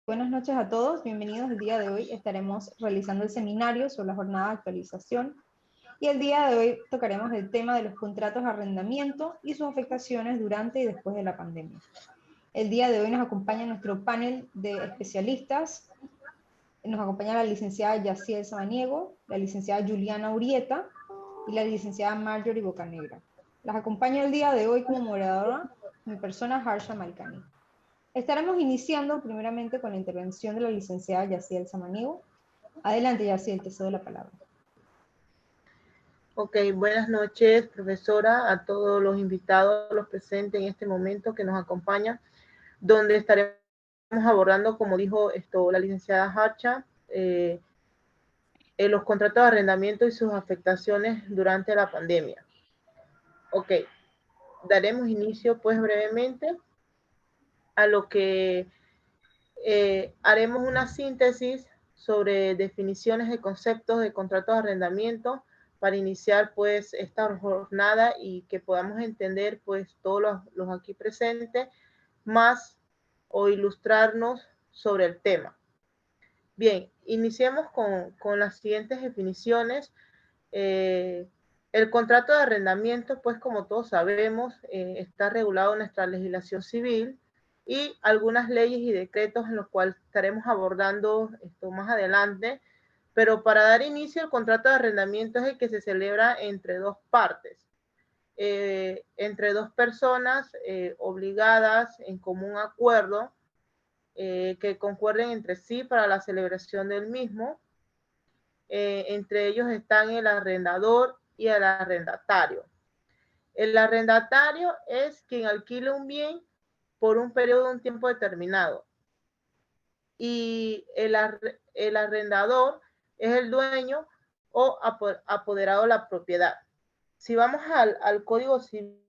Buenas noches a todos, bienvenidos. El día de hoy estaremos realizando el seminario sobre la jornada de actualización y el día de hoy tocaremos el tema de los contratos de arrendamiento y sus afectaciones durante y después de la pandemia. El día de hoy nos acompaña nuestro panel de especialistas. Nos acompaña la licenciada Yaciel Samaniego, la licenciada Juliana Urieta y la licenciada Marjorie Bocanegra. Las acompaña el día de hoy como moderadora mi persona Harsha Malkani. Estaremos iniciando primeramente con la intervención de la licenciada Yaciel Samaniego. Adelante, Yaciel, te cedo la palabra. Ok, buenas noches, profesora, a todos los invitados, los presentes en este momento que nos acompañan, donde estaremos abordando, como dijo la licenciada Harsha, los contratos de arrendamiento y sus afectaciones durante la pandemia. Ok, daremos inicio pues brevemente a lo que haremos una síntesis sobre definiciones de conceptos de contratos de arrendamiento para iniciar pues esta jornada y que podamos entender pues todos los aquí presentes más o ilustrarnos sobre el tema. Bien, iniciemos con las siguientes definiciones. El contrato de arrendamiento, pues como todos sabemos, está regulado en nuestra legislación civil y algunas leyes y decretos en los cuales estaremos abordando esto más adelante, pero para dar inicio el contrato de arrendamiento es el que se celebra entre dos partes, entre dos personas obligadas en común acuerdo, que concuerden entre sí para la celebración del mismo. Entre ellos están el arrendador y el arrendatario. El arrendatario es quien alquila un bien por un periodo de un tiempo determinado. Y el arrendador es el dueño o apoderado de la propiedad. Si vamos al Código Civil,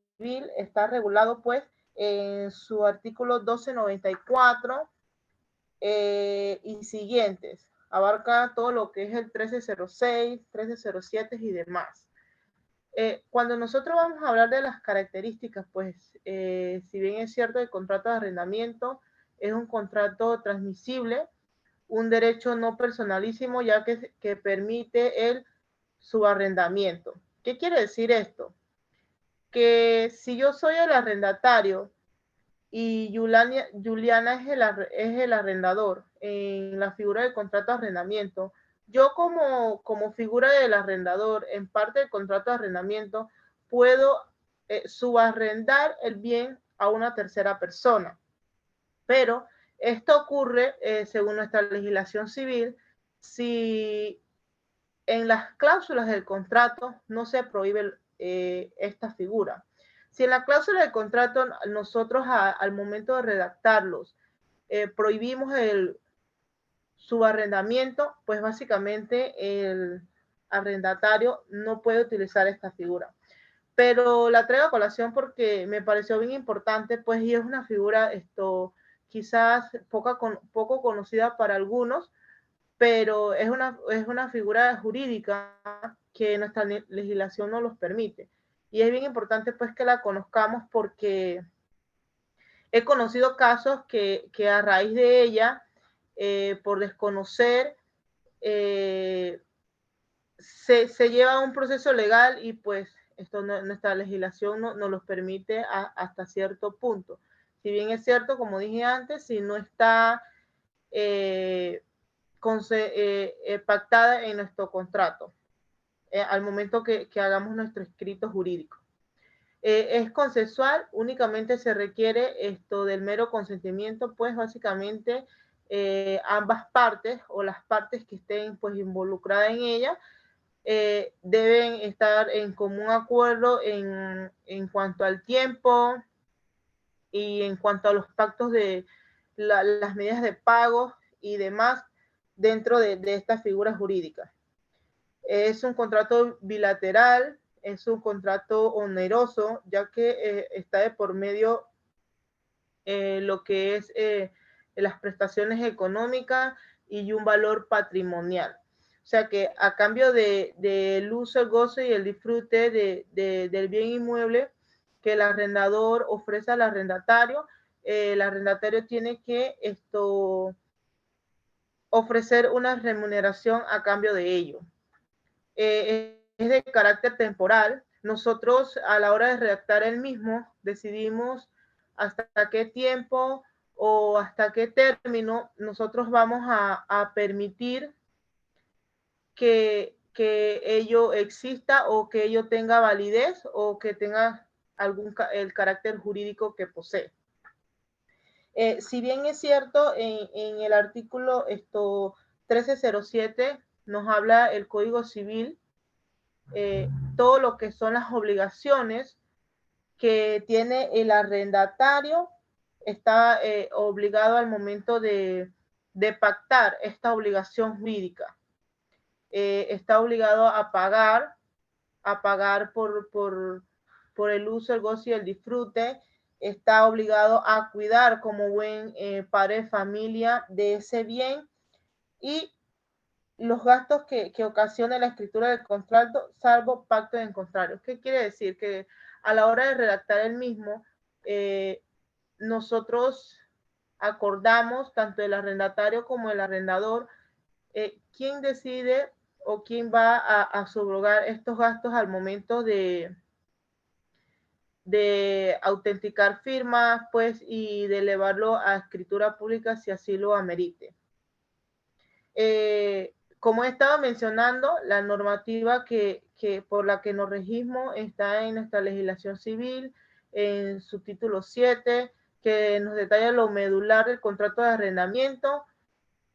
está regulado pues en su artículo 1294 y siguientes. Abarca todo lo que es el 1306, 1307 y demás. Cuando nosotros vamos a hablar de las características, pues si bien es cierto el contrato de arrendamiento es un contrato transmisible, un derecho no personalísimo, ya que permite el subarrendamiento. ¿Qué quiere decir esto? Que si yo soy el arrendatario y Juliana es el arrendador en la figura del contrato de arrendamiento, yo como figura del arrendador en parte del contrato de arrendamiento puedo subarrendar el bien a una tercera persona. Pero esto ocurre, según nuestra legislación civil, si en las cláusulas del contrato no se prohíbe esta figura. Si en la cláusula del contrato nosotros al momento de redactarlos prohibimos el subarrendamiento, pues básicamente el arrendatario no puede utilizar esta figura. Pero la traigo a colación porque me pareció bien importante, pues, y es una figura quizás poco conocida para algunos, pero es una figura jurídica que nuestra legislación no los permite. Y es bien importante pues que la conozcamos porque he conocido casos que a raíz de ella, por desconocer, se lleva a un proceso legal y pues nuestra legislación no los permite hasta cierto punto. Si bien es cierto, como dije antes, si no está pactada en nuestro contrato al momento que hagamos nuestro escrito jurídico. Es consensual, únicamente se requiere esto del mero consentimiento, pues básicamente ambas partes o las partes que estén pues involucradas en ella deben estar en común acuerdo en cuanto al tiempo y en cuanto a los pactos de las medidas de pago y demás dentro de estas figuras jurídicas. Es un contrato bilateral, es un contrato oneroso, ya que está de por medio lo que es las prestaciones económicas y un valor patrimonial. O sea que a cambio del uso, el gozo y el disfrute del bien inmueble que el arrendador ofrece al arrendatario, el arrendatario tiene que ofrecer una remuneración a cambio de ello. Es de carácter temporal. Nosotros a la hora de redactar el mismo decidimos hasta qué tiempo o hasta qué término nosotros vamos a permitir que ello exista o que ello tenga validez o que tenga el carácter jurídico que posee. Si bien es cierto, en el artículo 1307 nos habla el Código Civil, todo lo que son las obligaciones que tiene el arrendatario, está obligado al momento de pactar esta obligación jurídica. Está obligado a pagar por el uso, el gozo y el disfrute. Está obligado a cuidar como buen padre de familia de ese bien y los gastos que ocasiona la escritura del contrato, salvo pacto en contrario. ¿Qué quiere decir? Que a la hora de redactar el mismo, nosotros acordamos, tanto el arrendatario como el arrendador, quién decide o quién va a subrogar estos gastos al momento de autenticar firmas, pues, y de elevarlo a escritura pública si así lo amerite. Como he estado mencionando, la normativa que por la que nos regimos está en nuestra legislación civil, en su título 7, que nos detalla lo medular del contrato de arrendamiento,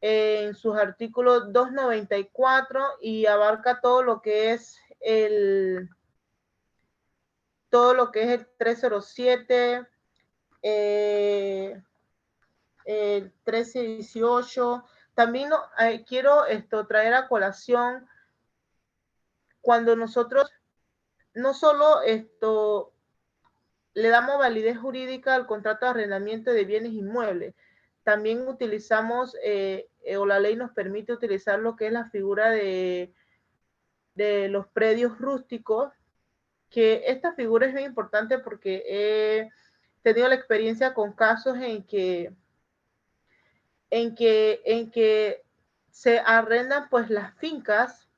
en sus artículos 294 y abarca todo lo que es el 307, el 1318. También quiero traer a colación cuando nosotros no solo le damos validez jurídica al contrato de arrendamiento de bienes inmuebles, también utilizamos, o la ley nos permite utilizar lo que es la figura de los predios rústicos, que esta figura es bien importante porque he tenido la experiencia con casos en que se arrendan pues las fincas,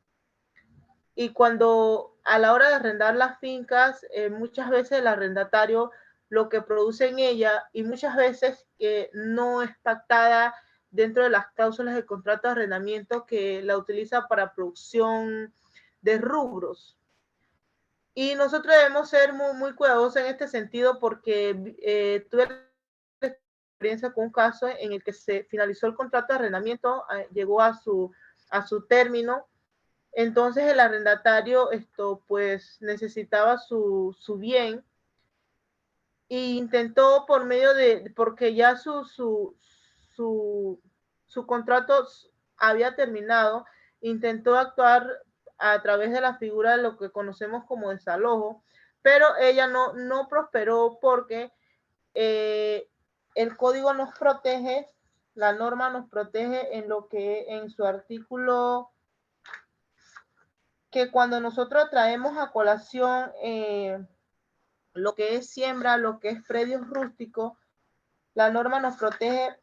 y cuando a la hora de arrendar las fincas, muchas veces el arrendatario lo que produce en ella, y muchas veces no es pactada dentro de las cláusulas del contrato de arrendamiento, que la utiliza para producción de rubros. Y nosotros debemos ser muy, muy cuidadosos en este sentido, porque tuve la experiencia con un caso en el que se finalizó el contrato de arrendamiento, llegó a su término. Entonces el arrendatario pues necesitaba su bien, e intentó por medio porque ya su contrato había terminado, intentó actuar a través de la figura de lo que conocemos como desalojo, pero ella no prosperó porque el código nos protege, la norma nos protege en lo que en su artículo, que cuando nosotros traemos a colación lo que es siembra, lo que es predios rústicos, la norma nos protege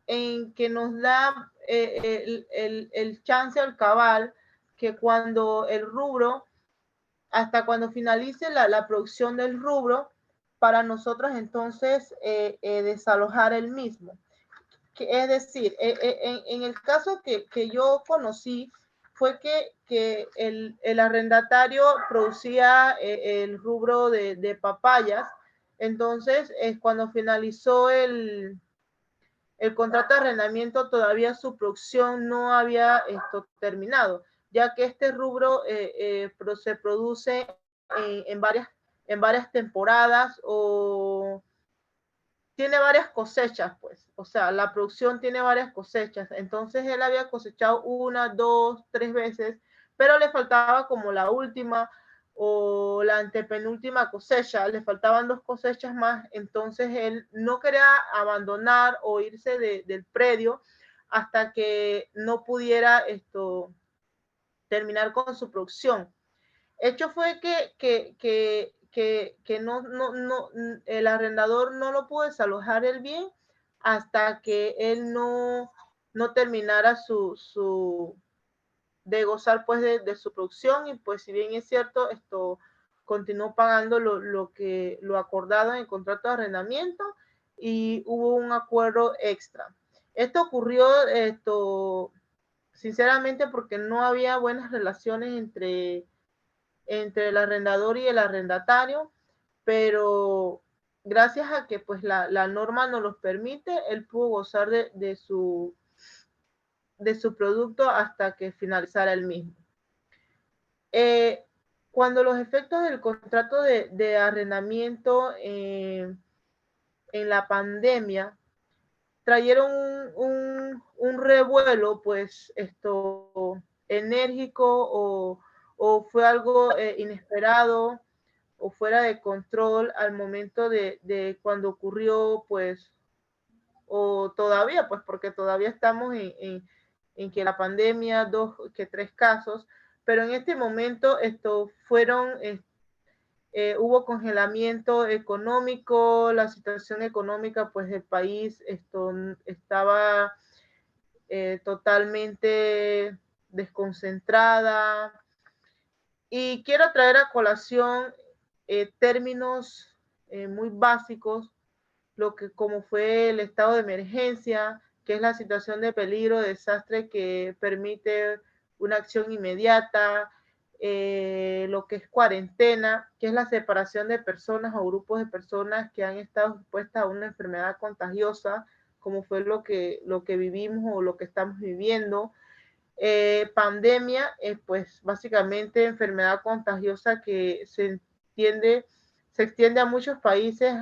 en que nos da el chance al cabal, que cuando el rubro, hasta cuando finalice la producción del rubro, para nosotros entonces desalojar el mismo. Es decir, en el caso que yo conocí, fue que el arrendatario producía el rubro de papayas. Entonces, cuando finalizó el contrato de arrendamiento, todavía su producción no había terminado, ya que este rubro se produce en varias temporadas, o tiene varias cosechas, pues, o sea, la producción tiene varias cosechas. Entonces él había cosechado 1, 2, 3 veces, pero le faltaba como la última o la antepenúltima cosecha, le faltaban 2 cosechas más. Entonces él no quería abandonar o irse del predio hasta que no pudiera terminar con su producción. Hecho fue que el arrendador no lo pudo desalojar el bien hasta que él no no terminara de gozar pues de su producción, y pues si bien es cierto, esto continuó pagando lo acordado en el contrato de arrendamiento, y hubo un acuerdo extra. Esto ocurrió, sinceramente, porque no había buenas relaciones entre el arrendador y el arrendatario, pero gracias a que pues la norma nos los permite, él pudo gozar de su producto hasta que finalizara el mismo. Cuando los efectos del contrato de arrendamiento en la pandemia trajeron un revuelo, pues enérgico, o fue algo inesperado o fuera de control al momento de cuando ocurrió, pues, o todavía, pues, porque todavía estamos en que la pandemia, 3 casos, pero en este momento hubo congelamiento económico, la situación económica pues del país estaba totalmente desconcentrada, y quiero traer a colación términos muy básicos, como fue el estado de emergencia, que es la situación de peligro, desastre que permite una acción inmediata, lo que es cuarentena, que es la separación de personas o grupos de personas que han estado expuestas a una enfermedad contagiosa, como fue lo que vivimos o lo que estamos viviendo. Pandemia, pues básicamente enfermedad contagiosa que se extiende a muchos países,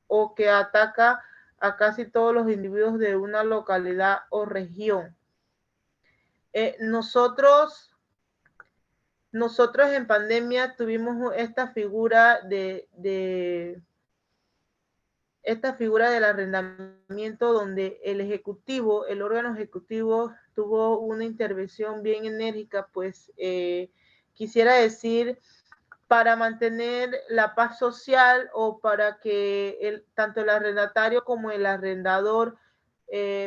o que ataca a casi todos los individuos de una localidad o región. Nosotros en pandemia tuvimos esta figura del arrendamiento, donde el órgano ejecutivo tuvo una intervención bien enérgica, pues quisiera decir, para mantener la paz social, o para que tanto el arrendatario como el arrendador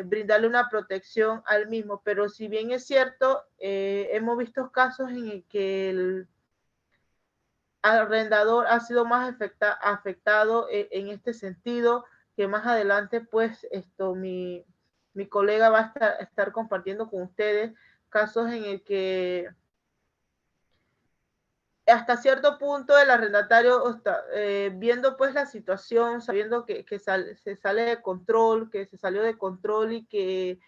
brindarle una protección al mismo. Pero si bien es cierto, hemos visto casos en el que el arrendador ha sido más afectado en este sentido, que más adelante pues mi colega va a estar compartiendo con ustedes casos en el que hasta cierto punto el arrendatario está viendo pues la situación, sabiendo que se sale de control, que se salió de control, y que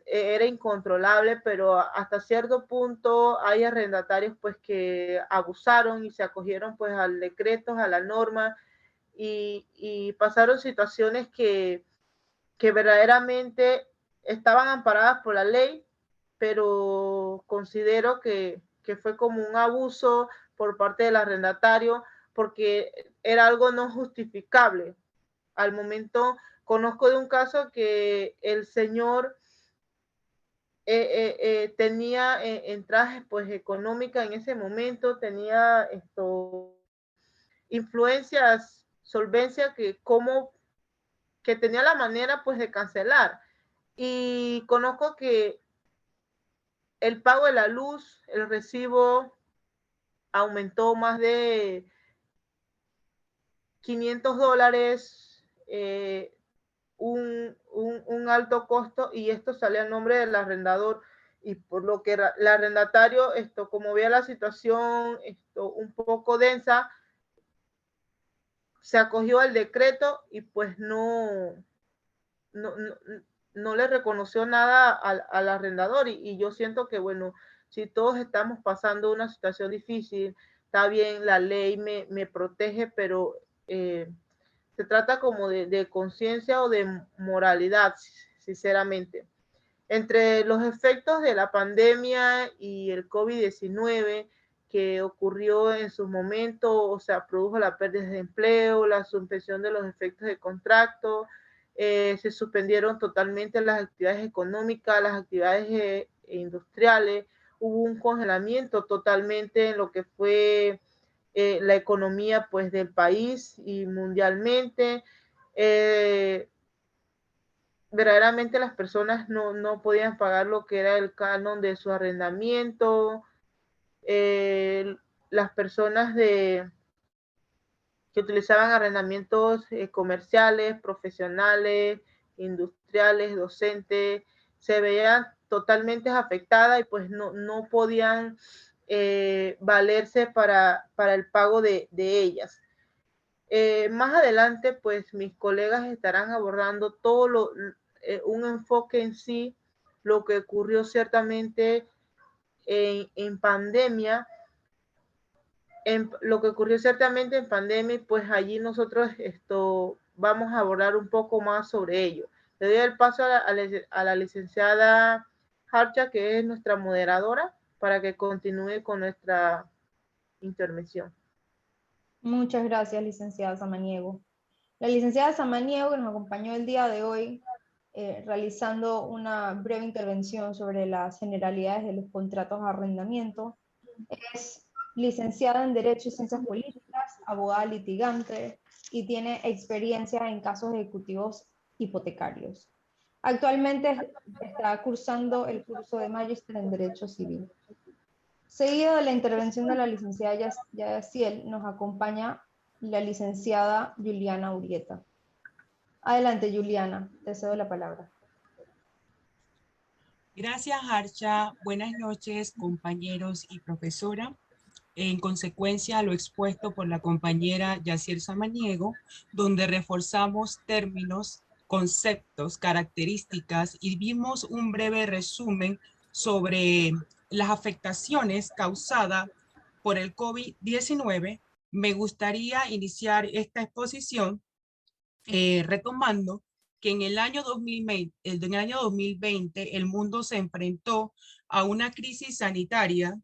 era incontrolable, pero hasta cierto punto hay arrendatarios pues que abusaron y se acogieron pues al decreto, a la norma, y pasaron situaciones que verdaderamente estaban amparadas por la ley, pero considero que fue como un abuso por parte del arrendatario, porque era algo no justificable. Al momento, conozco de un caso que el señor tenía entradas pues económicas en ese momento, tenía influencias, solvencia, que tenía la manera pues de cancelar. Y conozco que el pago de la luz, el recibo aumentó más de $500, un alto costo, y esto sale a nombre del arrendador, y por lo que el arrendatario, como veía la situación un poco densa, se acogió al decreto, y pues no le reconoció nada al arrendador, y yo siento que, bueno, si todos estamos pasando una situación difícil, está bien, la ley me protege, pero se trata como de conciencia o de moralidad, sinceramente. Entre los efectos de la pandemia y el COVID-19 que ocurrió en su momento, o sea, produjo la pérdida de empleo, la suspensión de los efectos de contrato, se suspendieron totalmente las actividades económicas, las actividades industriales, hubo un congelamiento totalmente en lo que fue la economía pues del país y mundialmente. verdaderamente las personas no podían pagar lo que era el canon de su arrendamiento. Las personas que utilizaban arrendamientos comerciales, profesionales, industriales, docentes, se veían totalmente afectadas y pues no podían valerse para el pago de ellas. Más adelante, pues mis colegas estarán abordando todo un enfoque en sí, lo que ocurrió ciertamente en pandemia, lo que ocurrió ciertamente en pandemia, pues allí nosotros vamos a abordar un poco más sobre ello. Le doy el paso a la licenciada Harcha, que es nuestra moderadora, para que continúe con nuestra intervención. Muchas gracias, licenciada Samaniego. La licenciada Samaniego nos acompañó el día de hoy realizando una breve intervención sobre las generalidades de los contratos de arrendamiento. Es licenciada en Derecho y Ciencias Políticas, abogada litigante y tiene experiencia en casos ejecutivos hipotecarios. Actualmente está cursando el curso de Magíster en Derecho Civil. Seguido de la intervención de la licenciada Yaciel, nos acompaña la licenciada Juliana Urieta. Adelante, Juliana, te cedo la palabra. Gracias, Archa. Buenas noches, compañeros y profesora. En consecuencia a lo expuesto por la compañera Yaciel Samaniego, donde reforzamos términos, conceptos, características y vimos un breve resumen sobre las afectaciones causadas por el COVID-19, me gustaría iniciar esta exposición retomando que en el año 2020 el mundo se enfrentó a una crisis sanitaria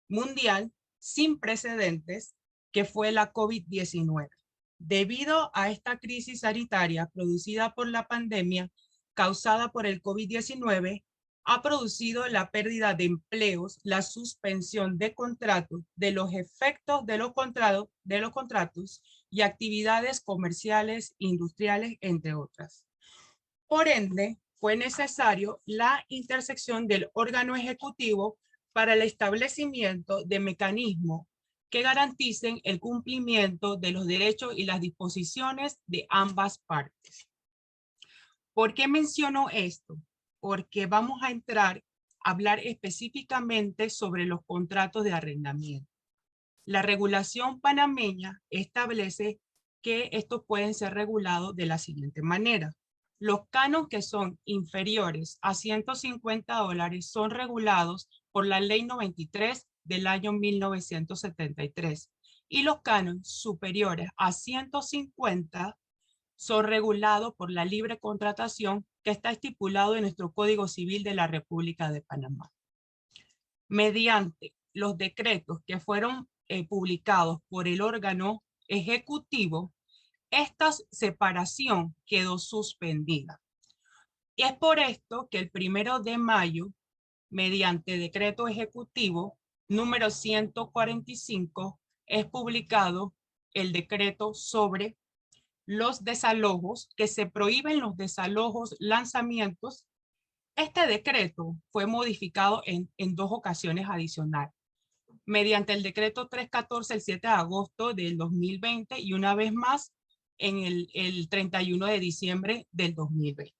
mundial sin precedentes, que fue la COVID-19. Debido a esta crisis sanitaria producida por la pandemia causada por el COVID-19, ha producido la pérdida de empleos, la suspensión de contratos, de los efectos de los contratos y actividades comerciales, industriales, entre otras. Por ende, fue necesario la intersección del órgano ejecutivo para el establecimiento de mecanismos que garanticen el cumplimiento de los derechos y las disposiciones de ambas partes. ¿Por qué menciono esto? Porque vamos a hablar específicamente sobre los contratos de arrendamiento. La regulación panameña establece que estos pueden ser regulados de la siguiente manera. Los canos que son inferiores a $150 son regulados por la Ley 93 del año 1973 y los canos superiores a 150 son regulados por la libre contratación que está estipulado en nuestro Código Civil de la República de Panamá. Mediante los decretos que fueron publicados por el órgano ejecutivo, esta separación quedó suspendida. Y es por esto que el 1 de mayo, mediante decreto ejecutivo número 145, es publicado el decreto sobre los desalojos, que se prohíben los desalojos, lanzamientos. Este decreto fue modificado en 2 ocasiones adicionales, mediante el decreto 314 el 7 de agosto del 2020 y una vez más en el 31 de diciembre del 2020.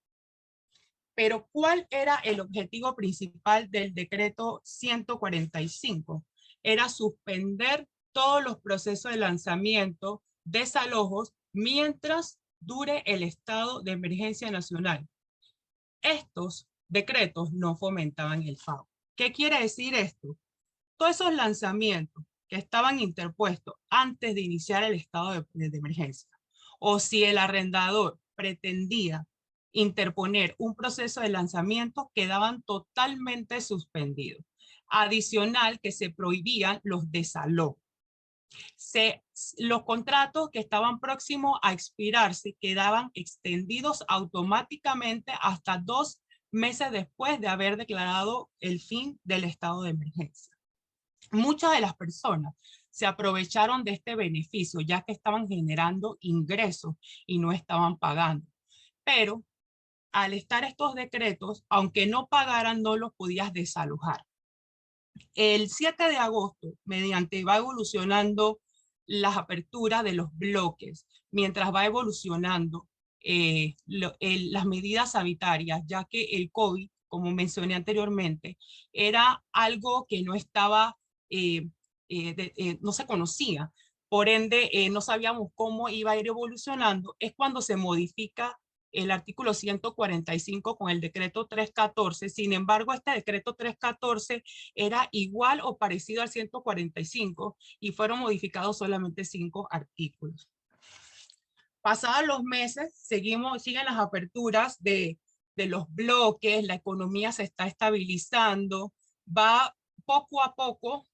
Pero ¿cuál era el objetivo principal del decreto 145? Era suspender todos los procesos de lanzamiento, desalojos, mientras dure el estado de emergencia nacional. Estos decretos no fomentaban el pago. ¿Qué quiere decir esto? Todos esos lanzamientos que estaban interpuestos antes de iniciar el estado de emergencia, o si el arrendador pretendía interponer un proceso de lanzamiento, quedaban totalmente suspendidos. Adicional que se prohibían los desalojos. Los contratos que estaban próximos a expirarse quedaban extendidos automáticamente hasta 2 meses después de haber declarado el fin del estado de emergencia. Muchas de las personas se aprovecharon de este beneficio ya que estaban generando ingresos y no estaban pagando. Pero al estar estos decretos, aunque no pagaran, no los podías desalojar. El 7 de agosto, mediante va evolucionando las aperturas de los bloques, mientras va evolucionando las medidas sanitarias, ya que el COVID, como mencioné anteriormente, era algo que no estaba, no se conocía. Por ende, no sabíamos cómo iba a ir evolucionando. Es cuando se modifica el artículo 145 con el decreto 314. Sin embargo, este decreto 314 era igual o parecido al 145 y fueron modificados solamente 5 artículos. Pasados los meses, siguen las aperturas de los bloques, la economía se está estabilizando, va poco a poco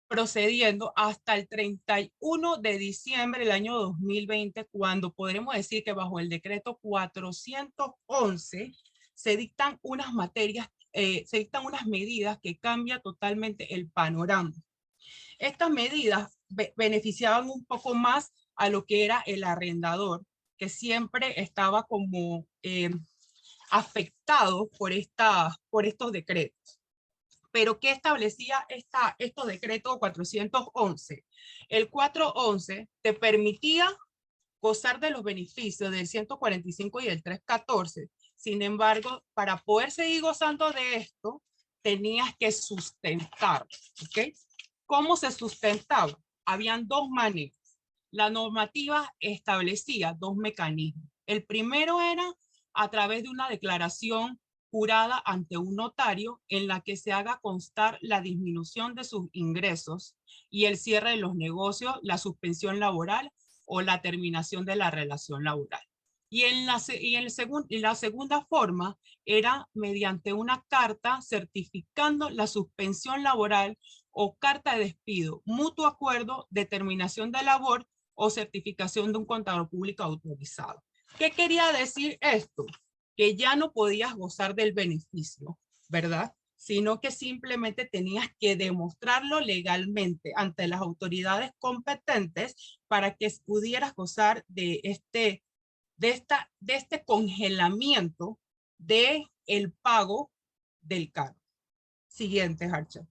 procediendo hasta el 31 de diciembre del año 2020, cuando podremos decir que bajo el decreto 411 se dictan unas materias, se dictan unas medidas que cambian totalmente el panorama. Estas medidas beneficiaban un poco más a lo que era el arrendador, que siempre estaba como afectado por estos decretos. Pero ¿qué establecía estos decretos 411? El 411 te permitía gozar de los beneficios del 145 y del 314. Sin embargo, para poder seguir gozando de esto, tenías que sustentar, ¿ok? ¿Cómo se sustentaba? Habían dos maneras. La normativa establecía dos mecanismos. El primero era a través de una declaración jurada ante un notario en la que se haga constar la disminución de sus ingresos y el cierre de los negocios, la suspensión laboral o la terminación de la relación laboral. Y la segunda forma era mediante una carta certificando la suspensión laboral o carta de despido, mutuo acuerdo de terminación de labor o certificación de un contador público autorizado. ¿Qué quería decir esto? Que ya no podías gozar del beneficio, ¿verdad? Sino que simplemente tenías que demostrarlo legalmente ante las autoridades competentes para que pudieras gozar de este congelamiento de el pago del cargo. Siguiente, Harcha.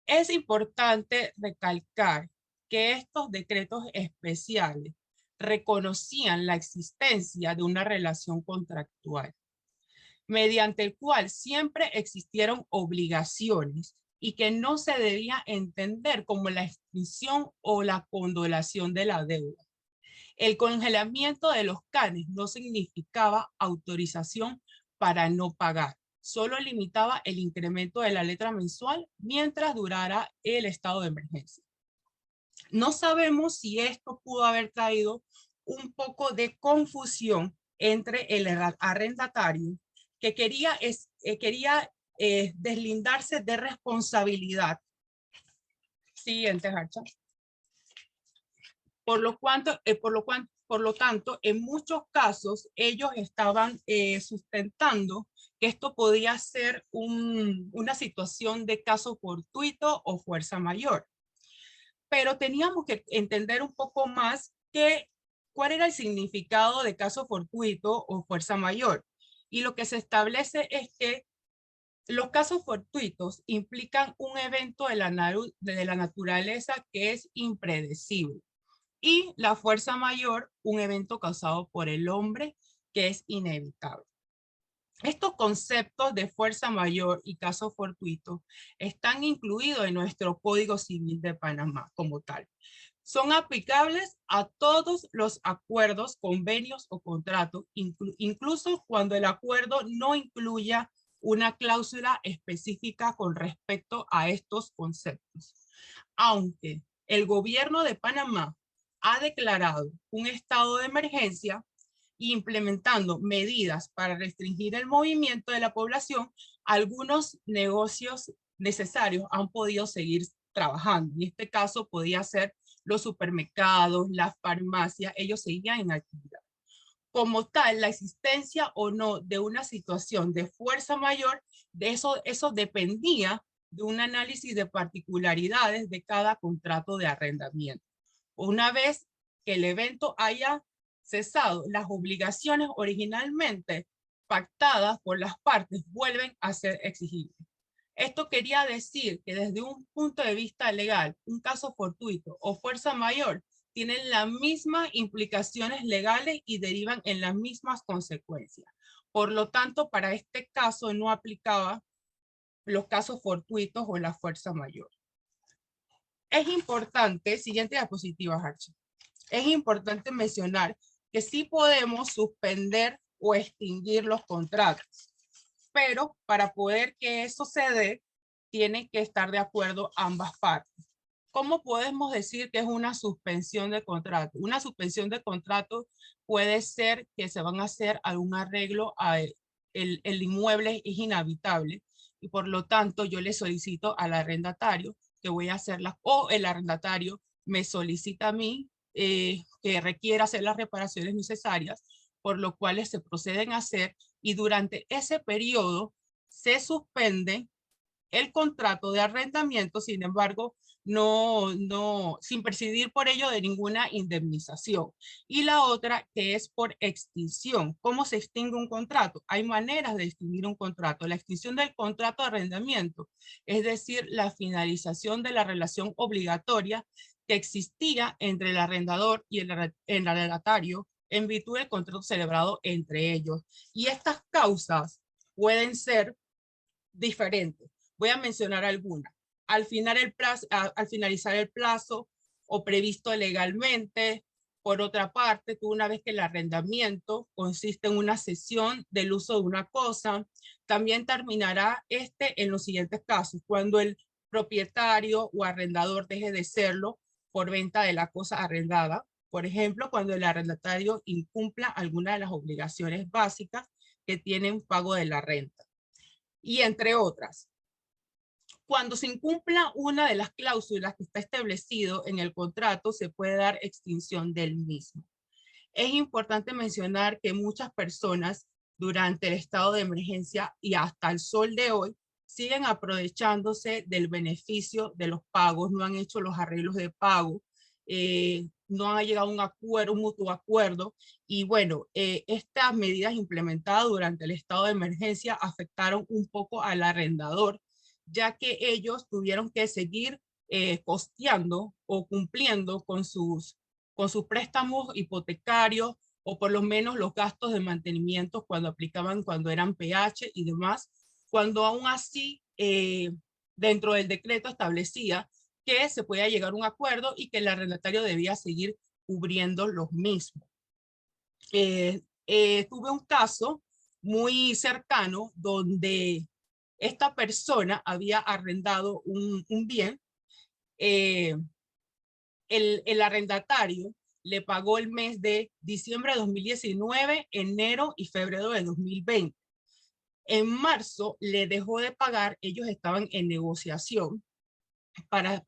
Es importante recalcar que estos decretos especiales reconocían la existencia de una relación contractual, mediante el cual siempre existieron obligaciones y que no se debía entender como la extinción o la condolación de la deuda. El congelamiento de los CANES no significaba autorización para no pagar, solo limitaba el incremento de la letra mensual mientras durara el estado de emergencia. No sabemos si esto pudo haber traído un poco de confusión entre el arrendatario que quería deslindarse de responsabilidad. Siguiente, Harcha. Por lo tanto, en muchos casos, ellos estaban sustentando que esto podía ser una situación de caso fortuito o fuerza mayor. Pero teníamos que entender un poco más cuál era el significado de caso fortuito o fuerza mayor. Y lo que se establece es que los casos fortuitos implican un evento de la naturaleza que es impredecible. Y la fuerza mayor, un evento causado por el hombre que es inevitable. Estos conceptos de fuerza mayor y caso fortuito están incluidos en nuestro Código Civil de Panamá como tal. Son aplicables a todos los acuerdos, convenios o contratos, incluso cuando el acuerdo no incluya una cláusula específica con respecto a estos conceptos. Aunque el gobierno de Panamá ha declarado un estado de emergencia, implementando medidas para restringir el movimiento de la población, algunos negocios necesarios han podido seguir trabajando. En este caso podía ser los supermercados, las farmacias, ellos seguían en actividad. Como tal, la existencia o no de una situación de fuerza mayor, de eso dependía de un análisis de particularidades de cada contrato de arrendamiento. Una vez que el evento haya cesado, las obligaciones originalmente pactadas por las partes vuelven a ser exigibles. Esto quería decir que desde un punto de vista legal, un caso fortuito o fuerza mayor tienen las mismas implicaciones legales y derivan en las mismas consecuencias. Por lo tanto, para este caso no aplicaba los casos fortuitos o la fuerza mayor. Es importante, siguiente diapositiva, Archie. Es importante mencionar que sí podemos suspender o extinguir los contratos, pero para poder que eso se dé, tienen que estar de acuerdo ambas partes. ¿Cómo podemos decir que es una suspensión de contrato? Una suspensión de contrato puede ser que se van a hacer algún arreglo a el inmueble es inhabitable y por lo tanto yo le solicito al arrendatario que voy a hacerla o el arrendatario me solicita a mí que requiera hacer las reparaciones necesarias, por lo cual se proceden a hacer y durante ese periodo se suspende el contrato de arrendamiento, sin embargo, sin percibir por ello de ninguna indemnización. Y la otra que es por extinción. ¿Cómo se extingue un contrato? Hay maneras de extinguir un contrato. La extinción del contrato de arrendamiento, es decir, la finalización de la relación obligatoria que existía entre el arrendador y el arrendatario en virtud del contrato celebrado entre ellos. Y estas causas pueden ser diferentes. Voy a mencionar algunas. Al finalizar el plazo o previsto legalmente. Por otra parte, tú una vez que el arrendamiento consiste en una cesión del uso de una cosa, también terminará en los siguientes casos, cuando el propietario o arrendador deje de serlo por venta de la cosa arrendada. Por ejemplo, cuando el arrendatario incumpla alguna de las obligaciones básicas que tienen pago de la renta. Y entre otras. Cuando se incumpla una de las cláusulas que está establecido en el contrato, se puede dar extinción del mismo. Es importante mencionar que muchas personas durante el estado de emergencia y hasta el sol de hoy siguen aprovechándose del beneficio de los pagos, no han hecho los arreglos de pago, no han llegado a un acuerdo, un mutuo acuerdo, y bueno, estas medidas implementadas durante el estado de emergencia afectaron un poco al arrendador, ya que ellos tuvieron que seguir costeando o cumpliendo con sus préstamos hipotecarios o por lo menos los gastos de mantenimiento cuando eran PH y demás, cuando aún así dentro del decreto establecía que se podía llegar a un acuerdo y que el arrendatario debía seguir cubriendo los mismos. Tuve un caso muy cercano donde esta persona había arrendado un bien, el arrendatario le pagó el mes de diciembre de 2019, enero y febrero de 2020. En marzo le dejó de pagar, ellos estaban en negociación para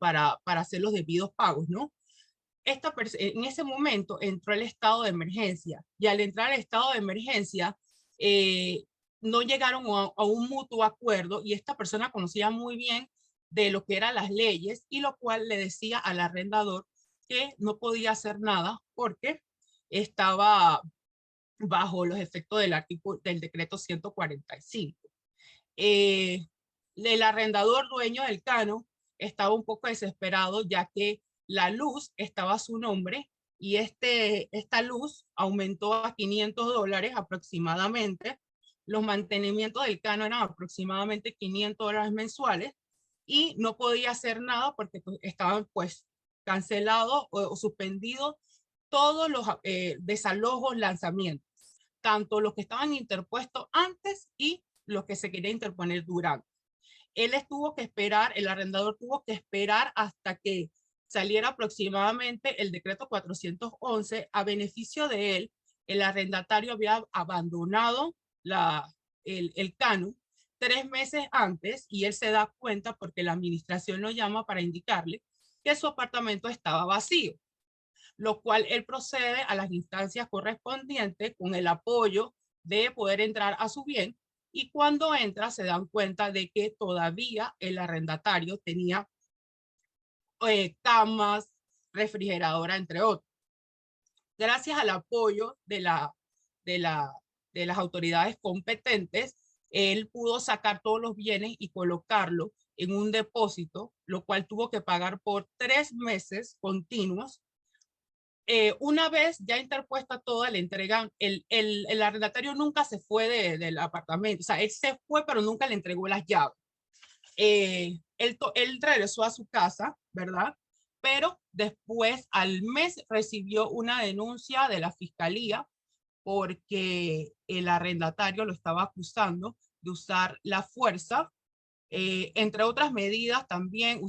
hacer los debidos pagos, ¿no? En ese momento entró el estado de emergencia y al entrar el estado de emergencia no llegaron a un mutuo acuerdo y esta persona conocía muy bien de lo que eran las leyes y lo cual le decía al arrendador que no podía hacer nada porque estaba bajo los efectos del decreto 145. El arrendador dueño del cano estaba un poco desesperado ya que la luz estaba a su nombre y esta luz aumentó a $500 aproximadamente. Los mantenimientos del cano eran aproximadamente $500 mensuales y no podía hacer nada porque estaban pues cancelados o suspendidos todos los desalojos, lanzamientos, tanto los que estaban interpuestos antes y los que se quería interponer durante. El arrendador tuvo que esperar hasta que saliera aproximadamente el decreto 411 a beneficio de él. El arrendatario había abandonado el cano 3 meses antes y él se da cuenta porque la administración lo llama para indicarle que su apartamento estaba vacío, lo cual él procede a las instancias correspondientes con el apoyo de poder entrar a su bien y cuando entra se dan cuenta de que todavía el arrendatario tenía camas, refrigeradora, entre otros. Gracias al apoyo de las autoridades competentes, él pudo sacar todos los bienes y colocarlo en un depósito, lo cual tuvo que pagar por 3 meses continuos. Una vez ya interpuesta toda la entrega, el arrendatario nunca se fue del apartamento, o sea, él se fue, pero nunca le entregó las llaves. Él regresó a su casa, ¿verdad? Pero después, al mes, recibió una denuncia de la fiscalía porque el arrendatario lo estaba acusando de usar la fuerza, entre otras medidas también,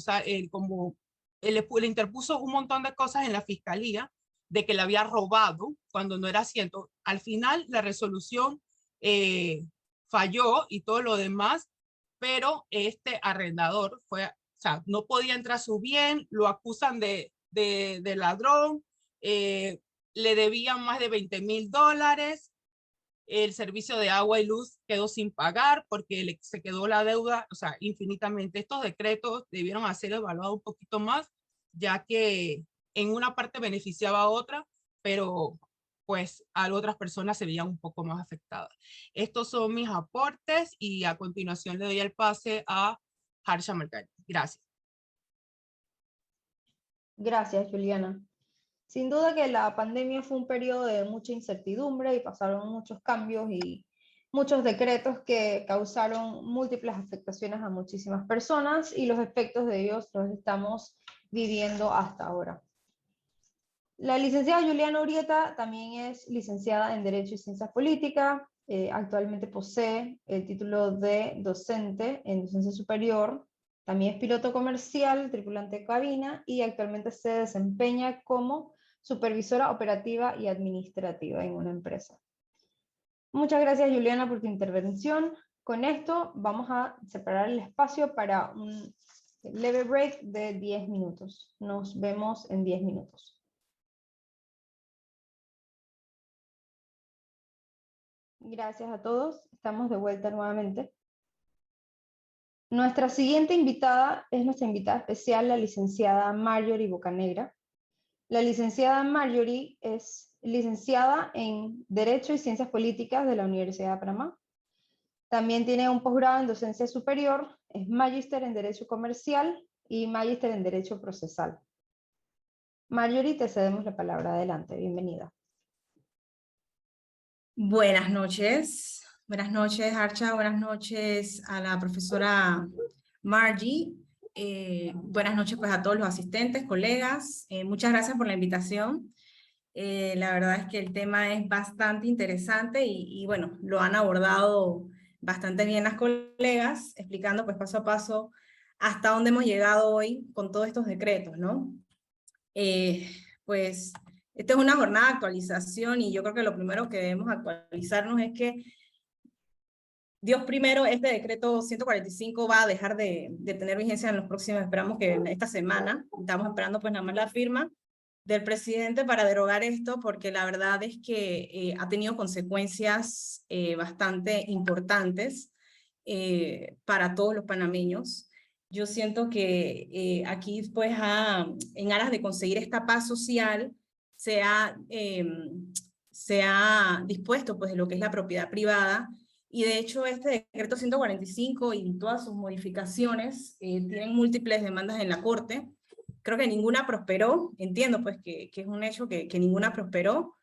le interpuso un montón de cosas en la fiscalía de que le había robado cuando no era cierto. Al final, la resolución falló y todo lo demás, pero este arrendador o sea, no podía entrar a su bien, lo acusan de ladrón, le debían más de $20,000, el servicio de agua y luz quedó sin pagar porque se quedó la deuda, o sea, infinitamente. Estos decretos debieron ser evaluados un poquito más, ya que en una parte beneficiaba a otra, pero pues a otras personas se veían un poco más afectadas. Estos son mis aportes y a continuación le doy el pase a Harsha Marcari. Gracias. Gracias, Juliana. Sin duda que la pandemia fue un periodo de mucha incertidumbre y pasaron muchos cambios y muchos decretos que causaron múltiples afectaciones a muchísimas personas y los efectos de ellos los estamos viviendo hasta ahora. La licenciada Juliana Urrieta también es licenciada en Derecho y Ciencias Políticas, actualmente posee el título de docente en docencia superior, también es piloto comercial, tripulante de cabina y actualmente se desempeña como supervisora operativa y administrativa en una empresa. Muchas gracias, Juliana, por tu intervención. Con esto vamos a separar el espacio para un leve break de 10 minutos. Nos vemos en 10 minutos. Gracias a todos. Estamos de vuelta nuevamente. Nuestra siguiente invitada es nuestra invitada especial, la licenciada Marjorie Bocanegra. La licenciada Marjorie es licenciada en Derecho y Ciencias Políticas de la Universidad de Panamá. También tiene un posgrado en docencia superior, es magíster en Derecho Comercial y magíster en Derecho Procesal. Marjorie, te cedemos la palabra. Adelante, bienvenida. Buenas noches, Harsha, buenas noches a la profesora Margie, buenas noches pues a todos los asistentes, colegas, muchas gracias por la invitación. La verdad es que el tema es bastante interesante y bueno, lo han abordado bastante bien las colegas, explicando pues paso a paso hasta dónde hemos llegado hoy con todos estos decretos, ¿no? Pues esta es una jornada de actualización y yo creo que lo primero que debemos actualizarnos es que Dios primero, este decreto 145 va a dejar de tener vigencia en los próximos, esperamos que en esta semana, estamos esperando pues nada más la firma del presidente para derogar esto, porque la verdad es que ha tenido consecuencias bastante importantes para todos los panameños. Yo siento que aquí pues en aras de conseguir esta paz social, se ha dispuesto pues de lo que es la propiedad privada, y de hecho este decreto 145 y todas sus modificaciones tienen múltiples demandas en la Corte. Creo que ninguna prosperó, entiendo pues que es un hecho que ninguna prosperó,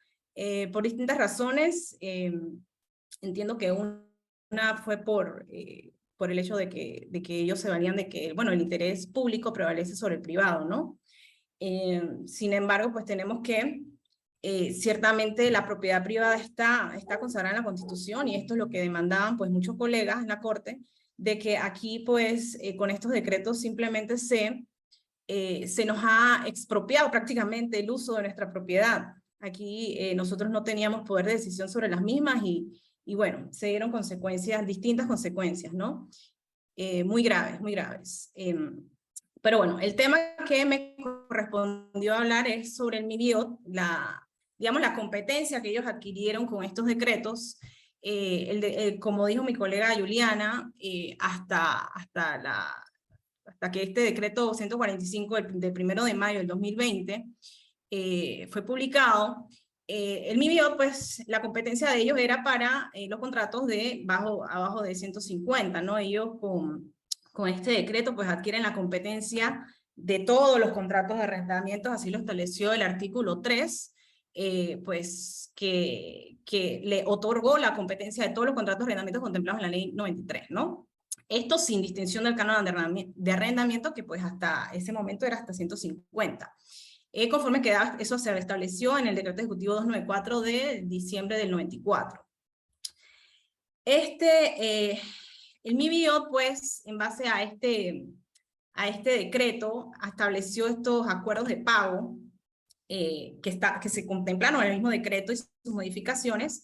por distintas razones. Entiendo que una fue por el hecho de que ellos se valían de que, bueno, el interés público prevalece sobre el privado, ¿no? Sin embargo, pues tenemos que, ciertamente la propiedad privada está consagrada en la Constitución, y esto es lo que demandaban pues muchos colegas en la Corte, de que aquí pues con estos decretos simplemente se nos ha expropiado prácticamente el uso de nuestra propiedad. Aquí nosotros no teníamos poder de decisión sobre las mismas y bueno, se dieron consecuencias, distintas consecuencias, ¿no? Muy graves, muy graves. Pero bueno, el tema que me correspondió hablar es sobre el MIBIOT, digamos la competencia que ellos adquirieron con estos decretos, como dijo mi colega Juliana, hasta que este decreto 145 del 1 de mayo del 2020 fue publicado, el MIBIOT, pues la competencia de ellos era para los contratos de abajo de 150, ¿no? Ellos con este decreto pues adquieren la competencia de todos los contratos de arrendamientos, así lo estableció el artículo 3, pues que le otorgó la competencia de todos los contratos de arrendamientos contemplados en la ley 93, ¿no? Esto sin distinción del canon de arrendamiento, que pues hasta ese momento era hasta 150. Conforme quedaba, eso se estableció en el decreto ejecutivo 294 de diciembre del 94. El MIBIOT, pues, en base a este decreto, estableció estos acuerdos de pago que se contemplaron en el mismo decreto y sus modificaciones.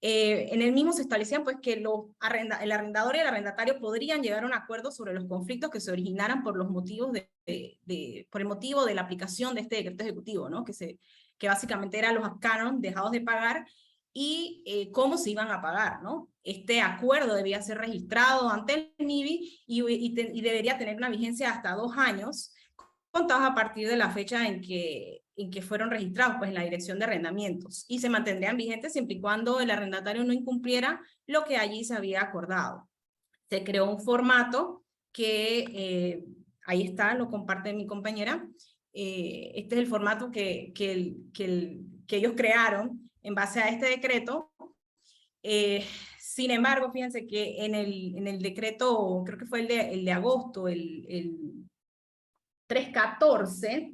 En el mismo se establecían pues que el arrendador y el arrendatario podrían llegar a un acuerdo sobre los conflictos que se originaran por los motivos por el motivo de la aplicación de este decreto ejecutivo, ¿no? Que básicamente eran los cánones dejados de pagar y cómo se iban a pagar, ¿no? Este acuerdo debía ser registrado ante el MIBI y debería tener una vigencia hasta 2 años, contados a partir de la fecha en que fueron registrados pues, en la Dirección de Arrendamientos, y se mantendrían vigentes siempre y cuando el arrendatario no incumpliera lo que allí se había acordado. Se creó un formato que, ahí está, lo comparte mi compañera, este es el formato que ellos crearon en base a este decreto. Sin embargo, fíjense que en el decreto, creo que fue el de agosto, el 314,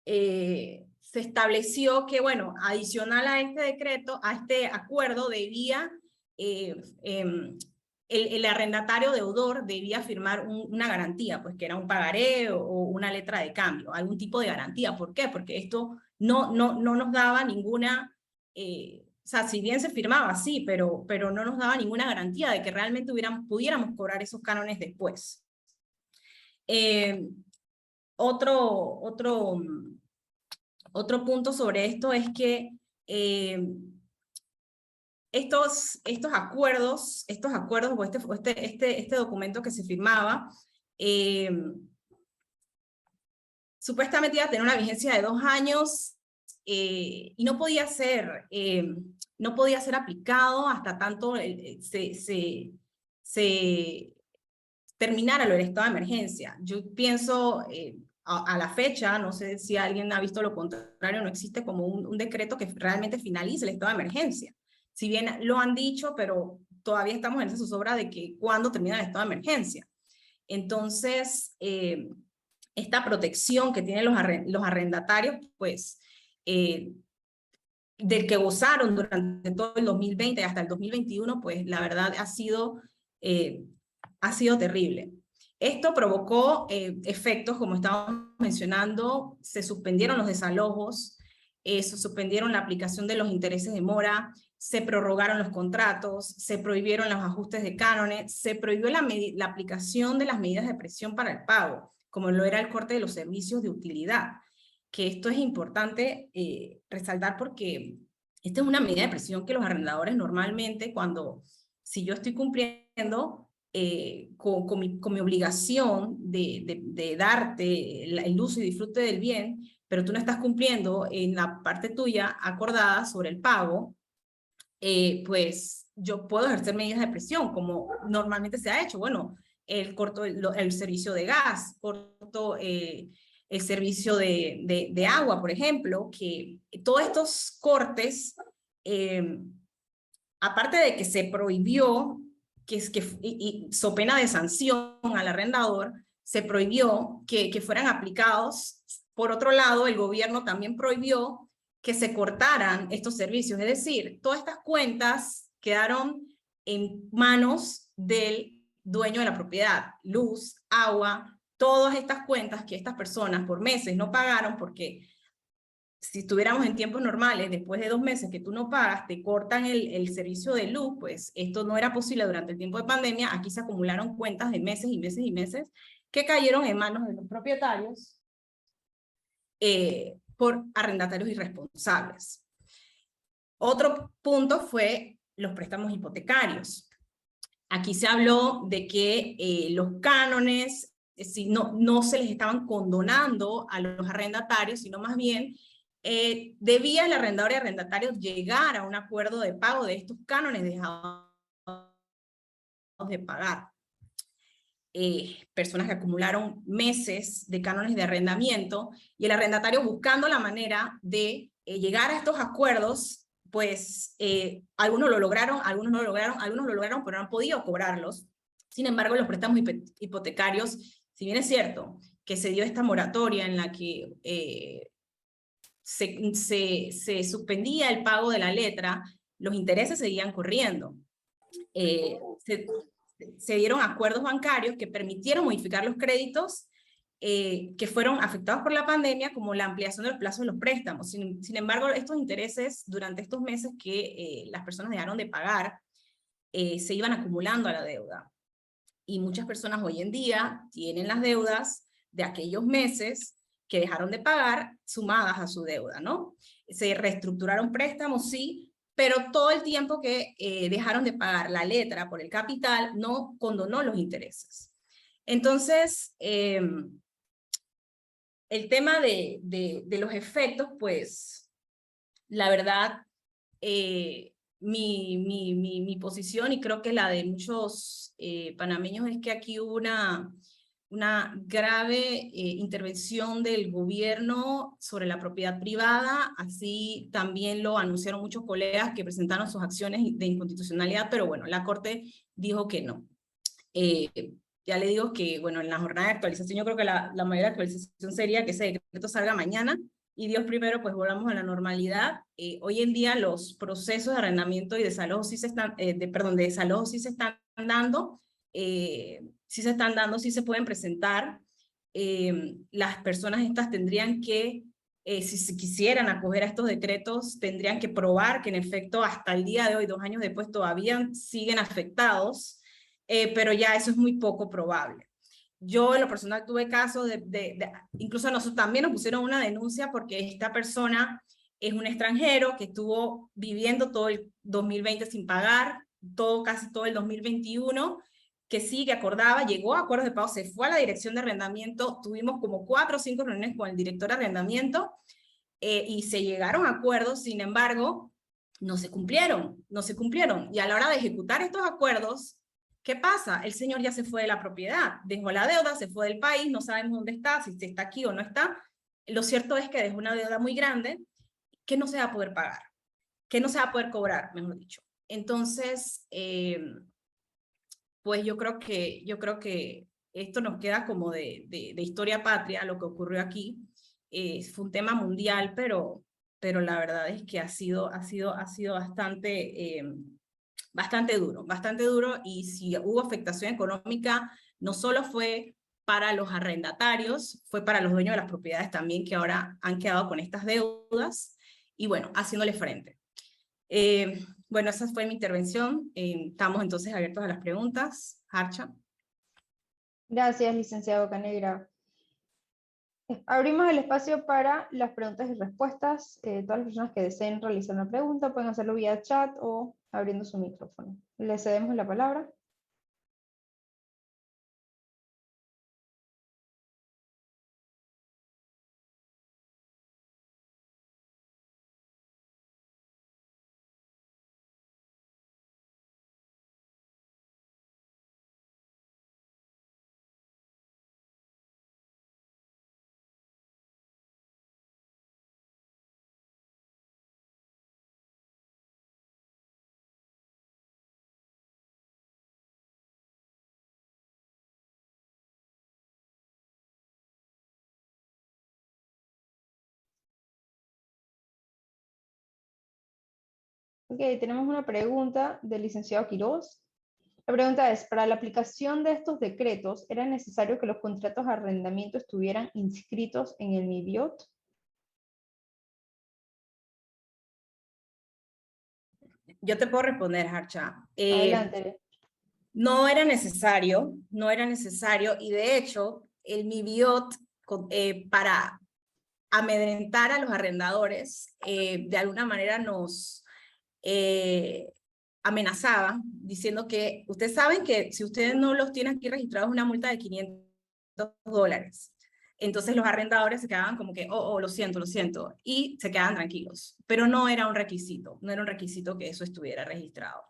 se estableció que, bueno, adicional a este decreto, a este acuerdo, debía, el arrendatario deudor debía firmar una garantía, pues que era un pagaré o una letra de cambio, algún tipo de garantía. ¿Por qué? Porque esto no nos daba ninguna, o sea, si bien se firmaba, sí, pero no nos daba ninguna garantía de que realmente pudiéramos cobrar esos cánones después. Otro punto sobre esto es que estos acuerdos, o este documento que se firmaba, supuestamente iba a tener una vigencia de 2 años y no podía ser aplicado hasta tanto se terminara lo del estado de emergencia. Yo pienso, a la fecha, no sé si alguien ha visto lo contrario, no existe como un decreto que realmente finalice el estado de emergencia. Si bien lo han dicho, pero todavía estamos en esa zozobra de que cuándo termina el estado de emergencia. Entonces, esta protección que tienen los arrendatarios, pues, del que gozaron durante todo el 2020 hasta el 2021, pues la verdad ha sido terrible. Esto provocó efectos, como estábamos mencionando, se suspendieron los desalojos, se suspendieron la aplicación de los intereses de mora, se prorrogaron los contratos, se prohibieron los ajustes de cánones, se prohibió la aplicación de las medidas de presión para el pago, como lo era el corte de los servicios de utilidad, que esto es importante resaltar porque esta es una medida de presión que los arrendadores normalmente, si yo estoy cumpliendo con mi obligación de darte el uso y disfrute del bien, pero tú no estás cumpliendo en la parte tuya acordada sobre el pago, pues yo puedo ejercer medidas de presión, como normalmente se ha hecho. Bueno, corto el servicio de gas, corto el servicio de agua, por ejemplo, que todos estos cortes, aparte de que se prohibió, y so pena de sanción al arrendador, se prohibió que fueran aplicados. Por otro lado, el gobierno también prohibió que se cortaran estos servicios, es decir, todas estas cuentas quedaron en manos del dueño de la propiedad, luz, agua, todas estas cuentas que estas personas por meses no pagaron, porque si estuviéramos en tiempos normales, después de 2 meses que tú no pagas, te cortan el servicio de luz, pues esto no era posible durante el tiempo de pandemia. Aquí se acumularon cuentas de meses y meses y meses que cayeron en manos de los propietarios por arrendatarios irresponsables. Otro punto fue los préstamos hipotecarios. Aquí se habló de que los cánones no se les estaban condonando a los arrendatarios, sino más bien debía el arrendador y arrendatario llegar a un acuerdo de pago de estos cánones dejados de pagar. Personas que acumularon meses de cánones de arrendamiento y el arrendatario buscando la manera de llegar a estos acuerdos, pues algunos lo lograron, algunos no lo lograron, algunos lo lograron pero no han podido cobrarlos. Sin embargo, los préstamos hipotecarios, si bien es cierto que se dio esta moratoria en la que se suspendía el pago de la letra, los intereses seguían corriendo. Se dieron acuerdos bancarios que permitieron modificar los créditos que fueron afectados por la pandemia, como la ampliación de los plazos de los préstamos. Sin embargo, estos intereses durante estos meses que las personas dejaron de pagar, se iban acumulando a la deuda. Y muchas personas hoy en día tienen las deudas de aquellos meses que dejaron de pagar sumadas a su deuda, ¿no? Se reestructuraron préstamos, sí, pero todo el tiempo que dejaron de pagar la letra por el capital no condonó los intereses. Entonces, el tema de los efectos, pues, la verdad, mi posición, y creo que la de muchos panameños, es que aquí hubo una grave intervención del gobierno sobre la propiedad privada. Así también lo anunciaron muchos colegas que presentaron sus acciones de inconstitucionalidad, pero bueno, la Corte dijo que no. Ya le digo que, bueno, en la jornada de actualización, yo creo que la mayor actualización sería que ese decreto salga mañana, y Dios primero, pues volvamos a la normalidad. Hoy en día los procesos de arrendamiento y desalojo sí se están, de desalojo sí se están dando, sí se pueden presentar. Las personas estas tendrían que, si se quisieran acoger a estos decretos, tendrían que probar que en efecto hasta el día de hoy, 2 años después, todavía siguen afectados, pero ya eso es muy poco probable. Yo en lo personal tuve casos incluso a nosotros también nos pusieron una denuncia porque esta persona es un extranjero que estuvo viviendo todo el 2020 sin pagar, casi todo el 2021, que sí, que acordaba, llegó a acuerdos de pago, se fue a la dirección de arrendamiento, tuvimos como 4 o 5 reuniones con el director de arrendamiento, y se llegaron a acuerdos. Sin embargo, no se cumplieron, y a la hora de ejecutar estos acuerdos, ¿qué pasa? El señor ya se fue de la propiedad, dejó la deuda, se fue del país, no sabemos dónde está, si está aquí o no está. Lo cierto es que dejó una deuda muy grande que no se va a poder pagar, que no se va a poder cobrar, mejor dicho. Entonces, pues yo creo que esto nos queda como de historia patria, lo que ocurrió aquí. Fue un tema mundial, pero la verdad es que ha sido bastante duro, y si hubo afectación económica, no solo fue para los arrendatarios, fue para los dueños de las propiedades también, que ahora han quedado con estas deudas, y bueno, haciéndole frente. Bueno, esa fue mi intervención. Estamos entonces abiertos a las preguntas. Harcha. Gracias, licenciado Canegra. Abrimos el espacio para las preguntas y respuestas. Todas las personas que deseen realizar una pregunta pueden hacerlo vía chat o abriendo su micrófono. Le cedemos la palabra. Ok, tenemos una pregunta del licenciado Quiroz. La pregunta es, para la aplicación de estos decretos, ¿era necesario que los contratos de arrendamiento estuvieran inscritos en el MIBIOT? Yo te puedo responder, Harcha. Adelante. No era necesario, y de hecho, el MIBIOT, para amedrentar a los arrendadores, de alguna manera amenazaba diciendo que ustedes saben que si ustedes no los tienen aquí registrados una multa de $500. Entonces los arrendadores se quedaban como que, lo siento, y se quedaban tranquilos. Pero no era un requisito que eso estuviera registrado.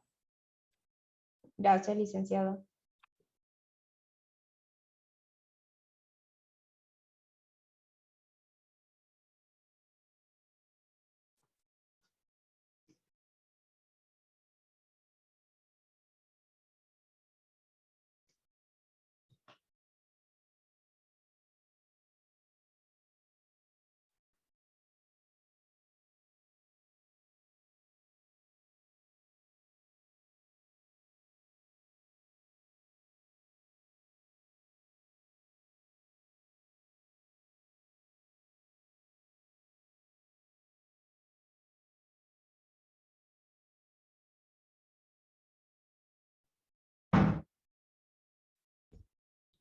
Gracias, licenciada.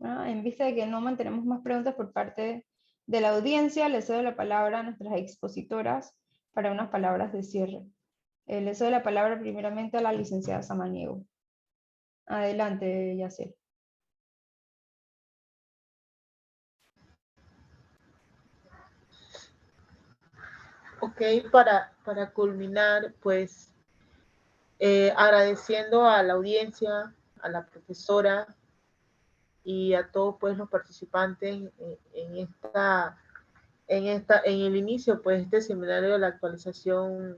En vista de que no mantenemos más preguntas por parte de la audiencia, le cedo la palabra a nuestras expositoras para unas palabras de cierre. Le cedo la palabra primeramente a la licenciada Samaniego. Adelante, Yaciel. Ok, para culminar, pues agradeciendo a la audiencia, a la profesora y a todos pues los participantes en el inicio pues este seminario de la actualización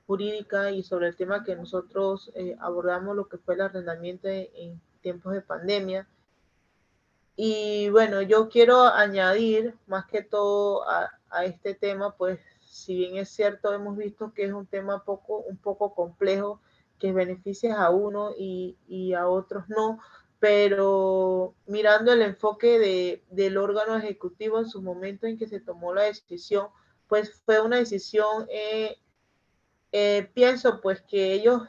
jurídica y sobre el tema que nosotros abordamos, lo que fue el arrendamiento en tiempos de pandemia. Y bueno, yo quiero añadir más que todo a este tema, pues si bien es cierto, hemos visto que es un tema un poco complejo, que beneficia a uno y a otros no, pero mirando el enfoque del órgano ejecutivo en su momento en que se tomó la decisión, pues fue una decisión, pienso pues que ellos,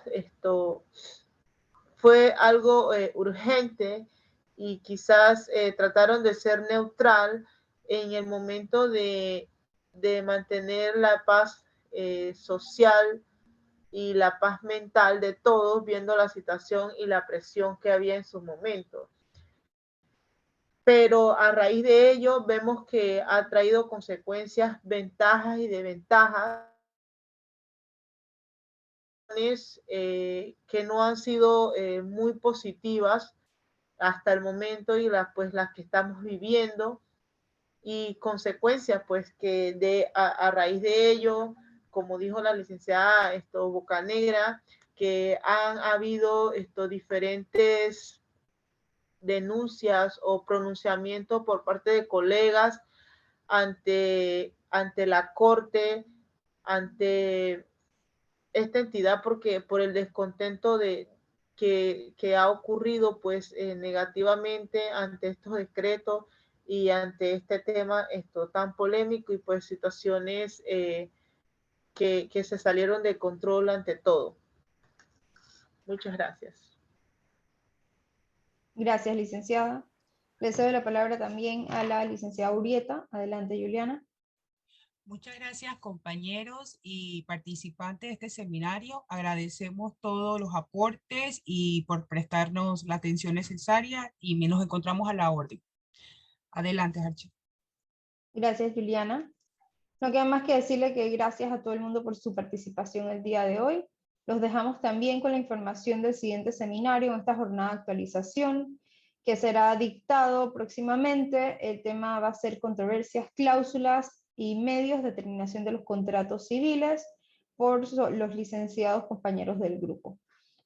fue algo urgente y quizás trataron de ser neutral en el momento de mantener la paz social y la paz mental de todos, viendo la situación y la presión que había en su momento. Pero a raíz de ello vemos que ha traído consecuencias, ventajas y desventajas que no han sido muy positivas hasta el momento y las que estamos viviendo, y consecuencias pues que a raíz de ello, como dijo la licenciada Bocanegra, que han habido diferentes denuncias o pronunciamientos por parte de colegas ante la corte, ante esta entidad, porque por el descontento que ha ocurrido pues negativamente ante estos decretos y ante este tema tan polémico y pues situaciones que se salieron de control ante todo. Muchas gracias. Gracias, licenciada. Le cedo la palabra también a la licenciada Urieta. Adelante, Juliana. Muchas gracias, compañeros y participantes de este seminario. Agradecemos todos los aportes y por prestarnos la atención necesaria y nos encontramos a la orden. Adelante, Archie. Gracias, Juliana. No queda más que decirle que gracias a todo el mundo por su participación el día de hoy. Los dejamos también con la información del siguiente seminario en esta jornada de actualización, que será dictado próximamente. El tema va a ser controversias, cláusulas y medios de terminación de los contratos civiles por los licenciados compañeros del grupo.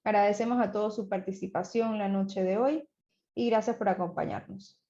Agradecemos a todos su participación la noche de hoy y gracias por acompañarnos.